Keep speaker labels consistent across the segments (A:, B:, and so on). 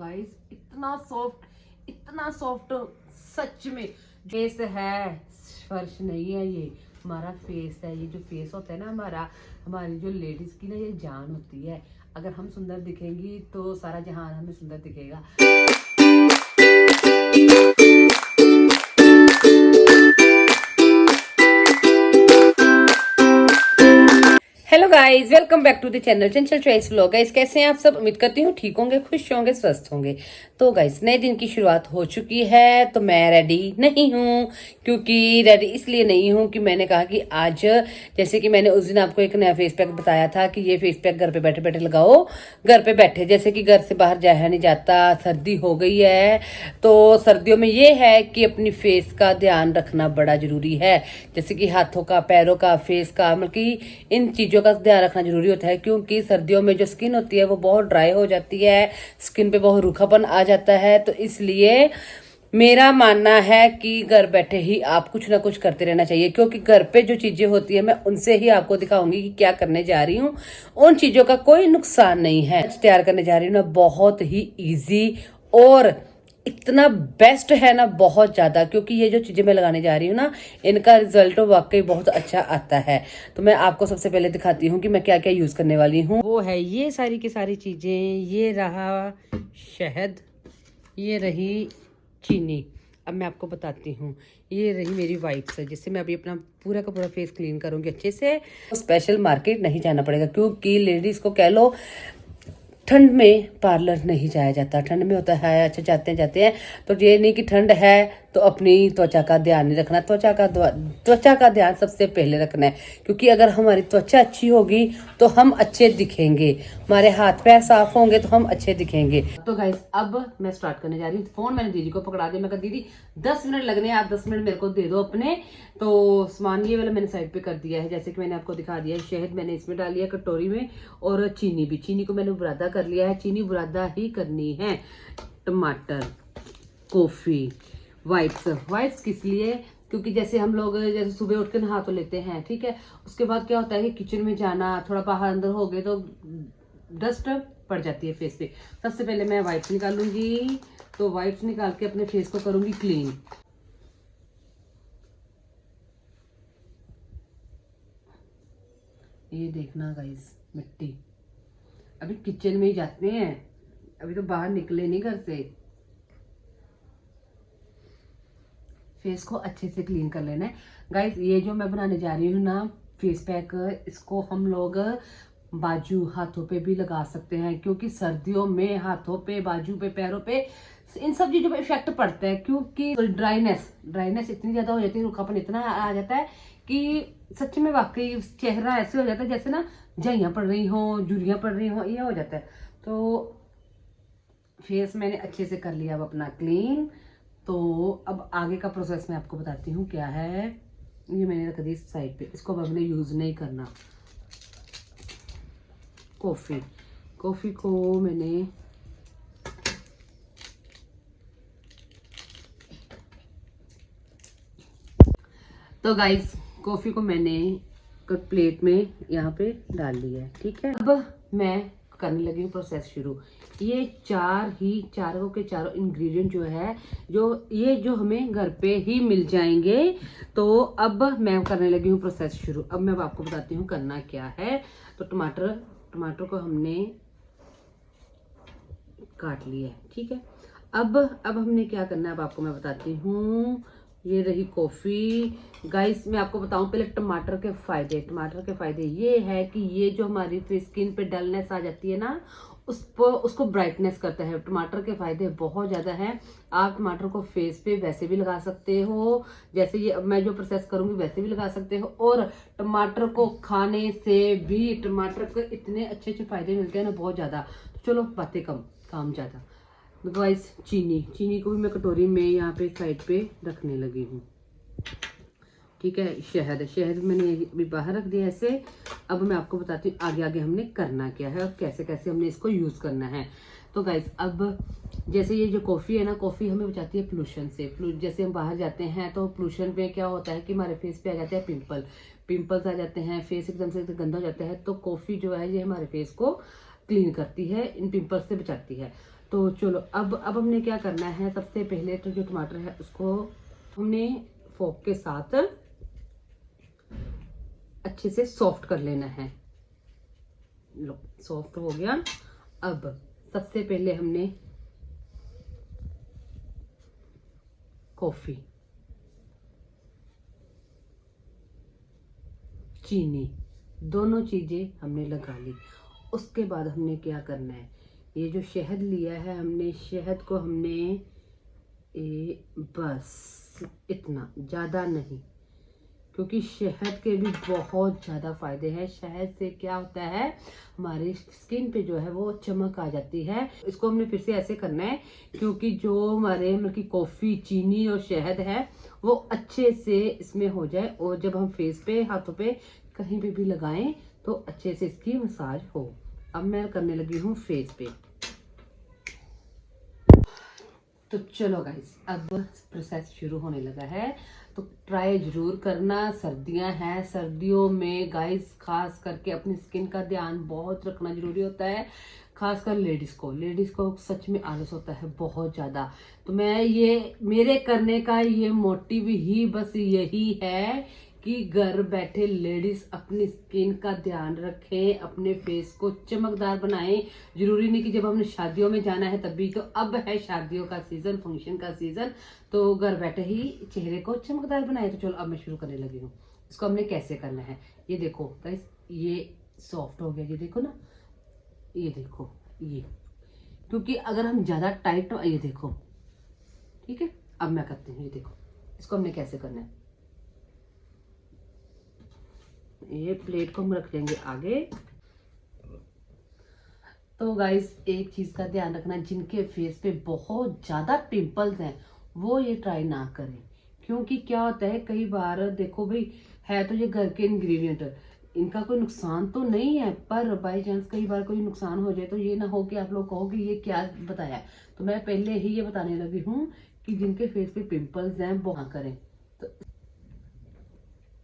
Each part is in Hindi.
A: गाइस, इतना सॉफ्ट सच में फेस है, फर्श नहीं है। ये हमारा फेस है। ये जो फेस होता है ना हमारी जो लेडीज की ना ये जान होती है। अगर हम सुंदर दिखेंगी तो सारा जहान हमें सुंदर दिखेगा। Hello guys, welcome back to the channel Chanchal choice vlog. Guys, कैसे हैं आप सब? उम्मीद करती हूँ ठीक होंगे, खुश होंगे, स्वस्थ होंगे। तो गाइस, नए दिन की शुरुआत हो चुकी है तो मैं रेडी नहीं हूँ। क्योंकि रेडी इसलिए नहीं हूँ कि मैंने कहा कि आज, जैसे कि मैंने उस दिन आपको एक नया फेस पैक बताया था कि ये फेस पैक घर पे बैठे बैठे लगाओ, घर पे बैठे। जैसे कि घर से बाहर जाया नहीं जाता, सर्दी हो गई है, तो सर्दियों में ये है कि अपनी फेस का ध्यान रखना बड़ा जरूरी है। जैसे कि हाथों का, पैरों का, फेस का, मतलब कि इन चीजों का ध्यान रखना जरूरी होता है। क्योंकि सर्दियों में जो स्किन होती है वो बहुत ड्राई हो जाती है, स्किन पे बहुत रूखापन आ जाता है। तो इसलिए मेरा मानना है कि घर बैठे ही आप कुछ ना कुछ करते रहना चाहिए। क्योंकि घर पे जो चीजें होती है मैं उनसे ही आपको दिखाऊंगी कि क्या करने जा रही हूँ। उन चीजों का कोई नुकसान नहीं है। तैयार करने जा रही हूँ ना, बहुत ही इजी और इतना बेस्ट है ना, बहुत ज्यादा। क्योंकि ये जो चीजें मैं लगाने जा रही हूँ ना, इनका रिजल्ट वाकई बहुत अच्छा आता है। तो मैं आपको सबसे पहले दिखाती हूँ कि मैं क्या क्या यूज करने वाली हूँ। वो है ये सारी की सारी चीजें। ये रहा शहद, ये रही चीनी। अब मैं आपको बताती हूँ, ये रही मेरी वाइप्स, जिससे मैं अभी अपना पूरा का पूरा फेस क्लीन करूंगी अच्छे से। स्पेशल मार्केट नहीं जाना पड़ेगा, क्योंकि लेडीज को कह लो ठंड में पार्लर नहीं जाया जाता। ठंड में होता है अच्छा जाते हैं तो ये नहीं कि ठंड है तो अपनी त्वचा का ध्यान नहीं रखना। त्वचा का ध्यान सबसे पहले रखना है। क्योंकि अगर हमारी त्वचा अच्छी होगी तो हम अच्छे दिखेंगे, हमारे हाथ पैर साफ होंगे तो हम अच्छे दिखेंगे। तो गाइस, अब मैं स्टार्ट करने जा रही हूँ। फोन मैंने दीदी को पकड़ा दिया। मैं कहा दीदी 10 मिनट लगने हैं, आप 10 मिनट मेरे को दे दो अपने। तो सामान ये वाला मैंने साइड पे कर दिया है, जैसे कि मैंने आपको दिखा दिया है। शहद मैंने इसमें डाल लिया कटोरी में, और चीनी को मैंने बुरादा कर लिया है। चीनी बुरादा ही करनी है। टमाटर, कॉफी, वाइप्स किस लिए? क्योंकि जैसे हम लोग जैसे सुबह उठ के नहा तो लेते हैं, ठीक है। उसके बाद क्या होता है कि किचन में जाना, थोड़ा बाहर अंदर हो गए तो डस्ट पड़ जाती है फेस पे। सबसे पहले मैं वाइप्स निकालूंगी। तो वाइप्स निकाल के अपने फेस को करूंगी क्लीन। ये देखना गाइस, मिट्टी। अभी किचन में ही जाते हैं, अभी तो बाहर निकले नहीं घर से। फेस को अच्छे से क्लीन कर लेना है गाइस। ये जो मैं बनाने जा रही हूँ ना फेस पैक, इसको हम लोग बाजू, हाथों पे भी लगा सकते हैं। क्योंकि सर्दियों में हाथों पे, बाजू पे, पैरों पे, इन सब चीजों पे इफेक्ट पड़ता है। क्योंकि ड्राइनेस इतनी ज्यादा हो जाती है, रूखापन इतना आ जाता है कि सच में वाकई चेहरा ऐसे हो जाता है जैसे ना झाइयाँ पड़ रही हो, झुर्रियाँ पड़ रही हो, ये हो जाता है। तो फेस मैंने अच्छे से कर लिया अब अपना क्लीन। तो अब आगे का प्रोसेस मैं आपको बताती हूँ क्या है। ये मैंने रख दी साइड पे, इसको अब हमने यूज नहीं करना। कॉफी को मैंने तो गाइस, कॉफी को मैंने प्लेट में यहाँ पे डाल लिया है, ठीक है। अब मैं करने लगी हूँ प्रोसेस शुरू। ये चारों के चारों इंग्रेडिएंट जो है, जो हमें घर पे ही मिल जाएंगे। तो अब मैं करने लगी हूँ प्रोसेस शुरू। अब मैं आपको बताती हूँ करना क्या है। तो टमाटर को हमने काट लिया है, ठीक है। अब हमने क्या करना है, अब आपको मैं बताती हूँ। ये रही कॉफी। गाइस, मैं आपको बताऊं पहले टमाटर के फायदे ये है कि ये जो हमारी स्किन पे डलनेस आ जाती है ना, उसको ब्राइटनेस करता है। टमाटर के फायदे बहुत ज्यादा हैं। आप टमाटर को फेस पे वैसे भी लगा सकते हो, जैसे ये मैं जो प्रोसेस करूंगी वैसे भी लगा सकते हो। और टमाटर को खाने से भी टमाटर को इतने अच्छे अच्छे फायदे मिलते हैं ना, बहुत ज्यादा। तो चलो बातें कम, काम ज्यादा। गाइस, चीनी को भी मैं कटोरी में यहाँ पे साइड पे रखने लगी हूँ, ठीक है। शहद मैंने अभी बाहर रख दिया ऐसे। अब मैं आपको बताती हूँ आगे हमने करना क्या है और कैसे कैसे हमने इसको यूज करना है। तो गाइस, अब जैसे ये जो कॉफी है ना, कॉफी हमें बचाती है पोल्यूशन से। जैसे हम बाहर जाते हैं तो पोल्यूशन में क्या होता है कि हमारे फेस पे आ जाते हैं पिंपल्स आ जाते हैं, फेस एकदम से गंदा हो जाता है। तो कॉफी जो है ये हमारे फेस को क्लीन करती है, इन पिंपल्स से बचाती है। तो चलो अब हमने क्या करना है, सबसे पहले तो जो टमाटर है उसको हमने फोक के साथ अच्छे से सॉफ्ट कर लेना है। लो सॉफ्ट हो गया। अब सबसे पहले हमने कॉफी, चीनी, दोनों चीजें हमने लगा ली। उसके बाद हमने क्या करना है, ये जो शहद लिया है हमने, शहद को हमने बस इतना, ज़्यादा नहीं, क्योंकि शहद के भी बहुत ज़्यादा फायदे हैं। शहद से क्या होता है, हमारी स्किन पे जो है वो चमक आ जाती है। इसको हमने फिर से ऐसे करना है, क्योंकि जो हमारे मतलब कि कॉफ़ी, चीनी और शहद है वो अच्छे से इसमें हो जाए, और जब हम फेस पे, हाथों पे, कहीं पे भी लगाएं तो अच्छे से इसकी मसाज हो। अब मैं करने लगी हूँ फेस पे। तो चलो गाइस, अब प्रोसेस शुरू होने लगा है, तो ट्राई जरूर करना। सर्दियां हैं, सर्दियों में गाइस खास करके अपनी स्किन का ध्यान बहुत रखना जरूरी होता है। खासकर लेडीज को सच में आलस होता है बहुत ज़्यादा। तो मैं ये, मेरे करने का ये मोटिव ही बस यही है कि घर बैठे लेडीज अपनी स्किन का ध्यान रखें, अपने फेस को चमकदार बनाएं। जरूरी नहीं कि जब हमने शादियों में जाना है तभी, तो अब है शादियों का सीजन, फंक्शन का सीजन, तो घर बैठे ही चेहरे को चमकदार बनाए। तो चलो अब मैं शुरू करने लगी हूँ। इसको हमने कैसे करना है, ये देखो गाइस, ये सॉफ्ट हो गया, ये देखो ना, ये देखो ये, क्योंकि अगर हम ज्यादा टाइट, ये देखो, ठीक है। अब मैं करती हूँ, ये देखो, इसको हमने कैसे करना है। ये प्लेट को हम रख लेंगे आगे। तो गाइस एक चीज का ध्यान रखना, जिनके फेस पे बहुत ज्यादा पिंपल्स हैं वो ये ट्राई ना करें, क्योंकि क्या होता है, कई बार देखो भाई, है तो ये घर के इंग्रेडिएंट, इनका कोई नुकसान तो नहीं है, पर बाई चांस कई बार कोई नुकसान हो जाए तो ये ना हो कि आप लोग कहो कि ये क्या बताया। तो मैं पहले ही ये बताने लगी हूँ कि जिनके फेस पे पिंपल्स हैं वो हाँ करें।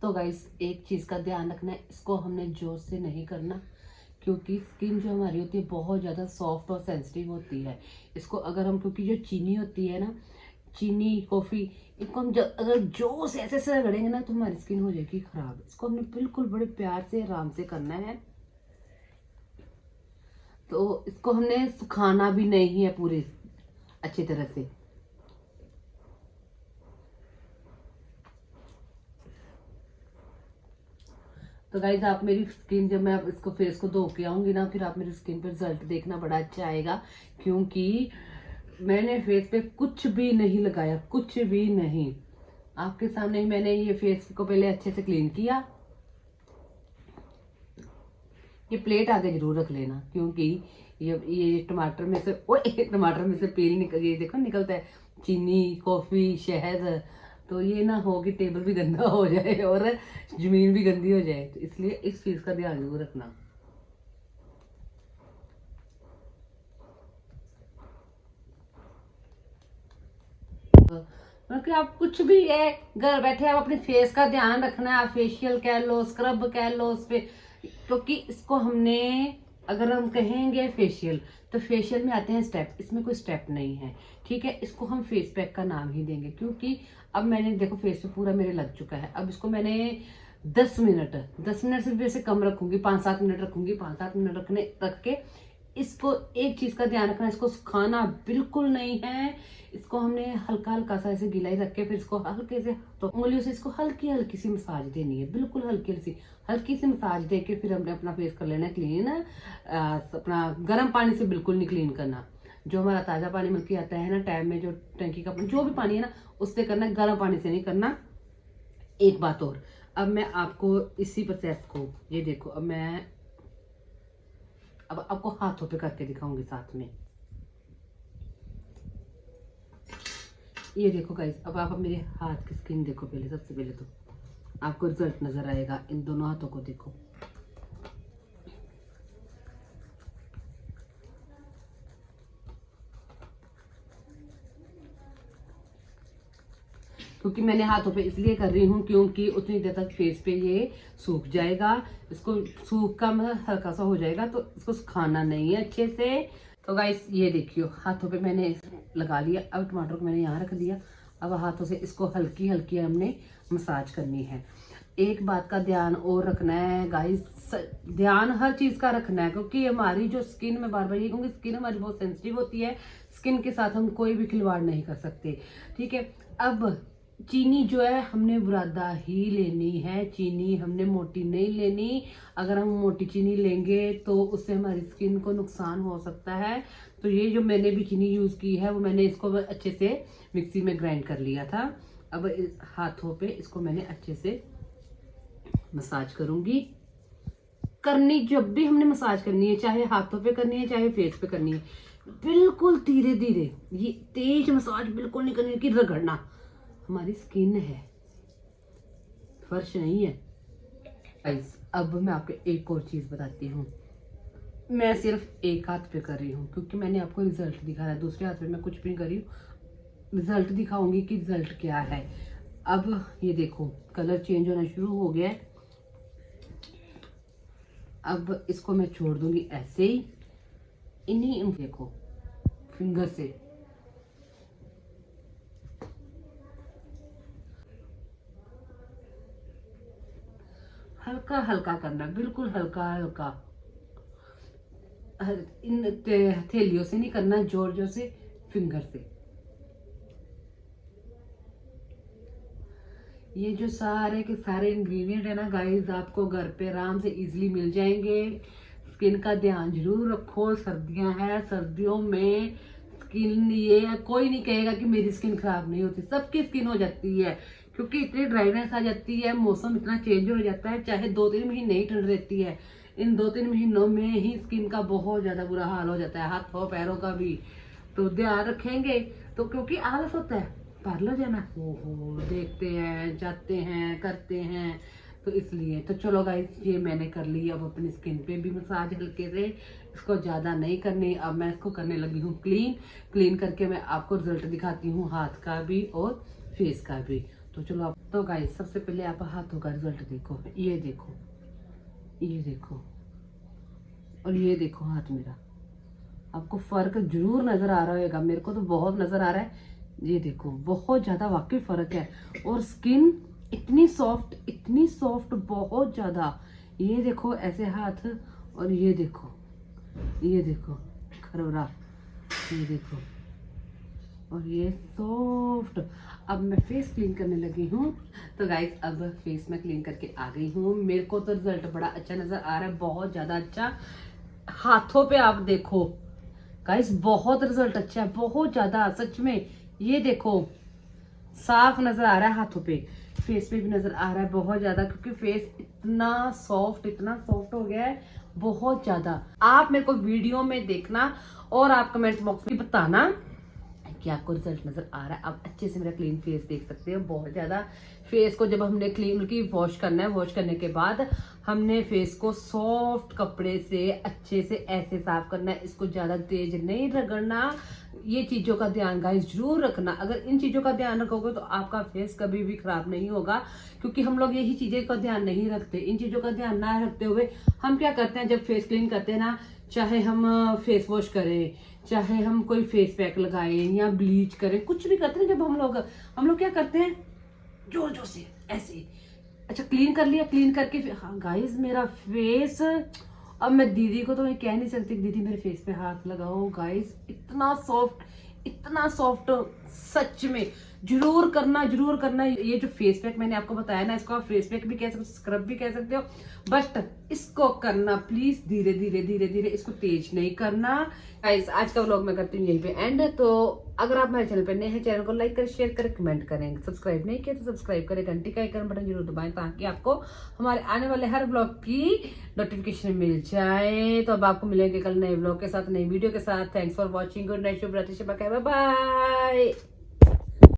A: तो गाइस एक चीज का ध्यान रखना है, इसको हमने जोर से नहीं करना, क्योंकि स्किन जो हमारी होती है बहुत ज़्यादा सॉफ्ट और सेंसिटिव होती है। इसको अगर हम, क्योंकि जो चीनी होती है ना, चीनी, कॉफ़ी, इनको हम अगर जोर से ऐसे से रगड़ेंगे ना तो हमारी स्किन हो जाएगी खराब। इसको हमने बिल्कुल बड़े प्यार से, आराम से करना है। तो इसको हमने सुखाना भी नहीं है पूरे अच्छी तरह से। तो गाइज आप मेरी स्किन, जब मैं इसको फेस को धो के आऊंगी ना, फिर आप मेरी स्किन पे रिजल्ट देखना बड़ा अच्छा आएगा, क्योंकि मैंने फेस पे कुछ भी नहीं लगाया, कुछ भी नहीं। आपके सामने ही मैंने ये फेस को पहले अच्छे से क्लीन किया। ये प्लेट आगे जरूर रख लेना, क्योंकि ये टमाटर में से, टमाटर में से पील निकल, ये देखो निकलता है, चीनी, कॉफी, शहद, तो ये ना हो कि टेबल भी गंदा हो जाए और जमीन भी गंदी हो जाए। तो इसलिए इस चीज का ध्यान जरूर रखना। क्योंकि आप कुछ भी है, घर बैठे आप अपने फेस का ध्यान रखना है। आप फेशियल कह लो, स्क्रब कह लो उस पे, क्योंकि इसको हमने, अगर हम कहेंगे फेशियल, तो फेशियल में आते हैं स्टेप, इसमें कोई स्टेप नहीं है, ठीक है। इसको हम फेस पैक का नाम ही देंगे, क्योंकि अब मैंने देखो फेस पे पूरा मेरे लग चुका है। अब इसको मैंने 10 मिनट से भी वैसे कम रखूंगी, 5-7 मिनट रखूंगी, 5-7 मिनट रख के इसको, एक चीज का ध्यान रखना, इसको सुखाना बिल्कुल नहीं है। इसको हमने हल्का हल्का सा ऐसे गीला ही रख के, फिर इसको हल्के से, तो उंगलियों से इसको हल्की हल्की सी मसाज देनी है, बिल्कुल हल्की सी मसाज दे के फिर हमने अपना फेस कर लेना क्लीन। अपना गर्म पानी से बिल्कुल नहीं क्लीन करना, जो हमारा ताजा पानी मिल के आता है ना टैब में, जो टंकी का जो भी पानी है ना, उससे करना, गर्म पानी से नहीं करना। एक बात और, अब मैं आपको इसी प्रोसेस को, ये देखो, अब आपको हाथों पे करके दिखाऊंगी साथ में। ये देखो गाइस, अब आप मेरे हाथ की स्किन देखो, पहले सबसे पहले तो आपको रिजल्ट नजर आएगा। इन दोनों हाथों को देखो, क्योंकि मैंने हाथों पे इसलिए कर रही हूँ क्योंकि उतनी देर तक फेस पे ये सूख जाएगा। इसको सूख का मतलब हल्का सा हो जाएगा, तो इसको सुखाना नहीं है अच्छे से। तो गाइस ये देखियो, हाथों पे मैंने लगा लिया। अब टमाटर को मैंने यहाँ रख दिया। अब हाथों से इसको हल्की हल्की हमने मसाज करनी है। एक बात का ध्यान और रखना है गाइस, ध्यान हर चीज का रखना है, क्योंकि हमारी जो स्किन, मैं बार बार ये कहूँगी, स्किन हमारी बहुत सेंसिटिव होती है। स्किन के साथ हम कोई भी खिलवाड़ नहीं कर सकते, ठीक है। अब चीनी जो है हमने बुरादा ही लेनी है, चीनी हमने मोटी नहीं लेनी। अगर हम मोटी चीनी लेंगे तो उससे हमारी स्किन को नुकसान हो सकता है। तो ये जो मैंने भी चीनी यूज़ की है वो मैंने इसको अच्छे से मिक्सी में ग्राइंड कर लिया था। अब हाथों पे इसको मैंने अच्छे से मसाज करूंगी। करनी जब भी हमने मसाज करनी है, चाहे हाथों पे करनी है चाहे फेस पे करनी है, बिल्कुल धीरे धीरे, ये तेज मसाज बिल्कुल नहीं करनी कि रगड़ना। हमारी स्किन है, फर्श नहीं है। अब मैं आपको एक और चीज बताती हूँ। मैं सिर्फ एक हाथ पे कर रही हूँ क्योंकि मैंने आपको रिजल्ट दिखाना है। दूसरे हाथ पे मैं कुछ भी नहीं कर रही हूँ, रिजल्ट दिखाऊंगी कि रिजल्ट क्या है। अब ये देखो कलर चेंज होना शुरू हो गया है। अब इसको मैं छोड़ दूंगी ऐसे ही, इन्हीं देखो फिंगर से हल्का हल्का करना, बिल्कुल हल्का हल्का, इन हथेलियों से नहीं करना, जोर जोर से, फिंगर से। ये जो सारे के सारे इंग्रेडिएंट है ना गाइस, आपको घर पे आराम से इजीली मिल जाएंगे। स्किन का ध्यान जरूर रखो, सर्दियां हैं, सर्दियों में स्किन, ये कोई नहीं कहेगा कि मेरी स्किन खराब नहीं होती, सबकी स्किन हो जाती है, क्योंकि इतनी ड्राइनेस आ जाती है, मौसम इतना चेंज हो जाता है। चाहे 2-3 महीने ही ठंड रहती है, इन 2-3 महीनों में ही स्किन का बहुत ज्यादा बुरा हाल हो जाता है, हाथों पैरों का भी। तो ध्यान रखेंगे तो, क्योंकि आलस होता है पार्लर जाना, हो देखते हैं, जाते हैं, करते हैं, तो इसलिए। तो चलो गाइस, ये मैंने कर ली। अब अपनी स्किन पे भी मसाज हल्के से, इसको ज़्यादा नहीं करनी। अब मैं इसको करने लगी हूँ क्लीन करके मैं आपको रिजल्ट दिखाती हूँ, हाथ का भी और फेस का भी। तो चलो आप, तो गाइस सबसे पहले आप हाथों का रिजल्ट देखो, ये देखो, ये देखो, और ये देखो हाथ मेरा। आपको फर्क जरूर नजर आ रहा होगा, मेरे को तो बहुत नजर आ रहा है। ये देखो बहुत ज्यादा वाकई फर्क है, और स्किन इतनी सॉफ्ट बहुत ज्यादा। ये देखो ऐसे हाथ, और ये देखो, ये देखो खरोरा, ये देखो, और ये सॉफ्ट। अब मैं फेस क्लीन करने लगी हूँ। तो गाइस अब फेस में क्लीन करके आ गई हूँ। मेरे को तो रिजल्ट बड़ा अच्छा नजर आ रहा है, बहुत ज्यादा अच्छा। हाथों पे आप देखो गाइस, बहुत रिजल्ट अच्छा है, बहुत ज्यादा, सच में। ये देखो साफ नजर आ रहा है हाथों पे, फेस पे भी नजर आ रहा है बहुत ज्यादा, क्योंकि फेस इतना सॉफ्ट हो गया है, बहुत ज्यादा। आप मेरे को वीडियो में देखना और आप कमेंट बॉक्स में बताना कि आपको रिजल्ट नजर आ रहा है। आप अच्छे से मेरा क्लीन फेस देख सकते हो, बहुत ज्यादा। फेस को जब हमने क्लीन की वॉश करना है, वॉश करने के बाद हमने फेस को सॉफ्ट कपड़े से अच्छे से ऐसे साफ करना है, इसको ज्यादा तेज नहीं रगड़ना। ये चीजों का ध्यान गाइस जरूर रखना। अगर इन चीजों का ध्यान रखोगे तो आपका फेस कभी भी खराब नहीं होगा, क्योंकि हम लोग यही चीजें का ध्यान नहीं रखते। इन चीजों का ध्यान ना रखते हुए हम क्या करते हैं, जब फेस क्लीन करते हैं ना, चाहे हम फेस वॉश करें, चाहे हम कोई फेस पैक लगाएं या ब्लीच करें, कुछ भी करते हैं, जब हम लोग क्या करते हैं, जोर जोर से ऐसे। अच्छा क्लीन कर लिया, क्लीन करके हाँ गाइस मेरा फेस, अब मैं दीदी को तो मैं कह नहीं सकती दीदी मेरे फेस पे हाथ लगाओ। गाइस इतना सॉफ्ट, सच में जरूर करना। ये जो फेस पैक मैंने आपको बताया ना, इसको आप फेस पैक भी कह सकते हो, स्क्रब भी कह सकते हो, बट इसको करना प्लीज धीरे धीरे, इसको तेज नहीं करना। गाइस आज का व्लॉग मैं करती हूँ यहीं पे एंड। तो अगर आप हमारे चैनल पर नए हैं, चैनल को लाइक करें, शेयर करें, कमेंट करें। सब्सक्राइब नहीं किया तो सब्सक्राइब करें, घंटी का आइकन बटन जरूर दबाएं, ताकि आपको हमारे आने वाले हर व्लॉग की नोटिफिकेशन मिल जाए। तो अब आपको मिलेंगे कल नए व्लॉग के साथ, नई वीडियो के साथ। Thanks for watching, good night, शुभ रात्रि, बाय बाय।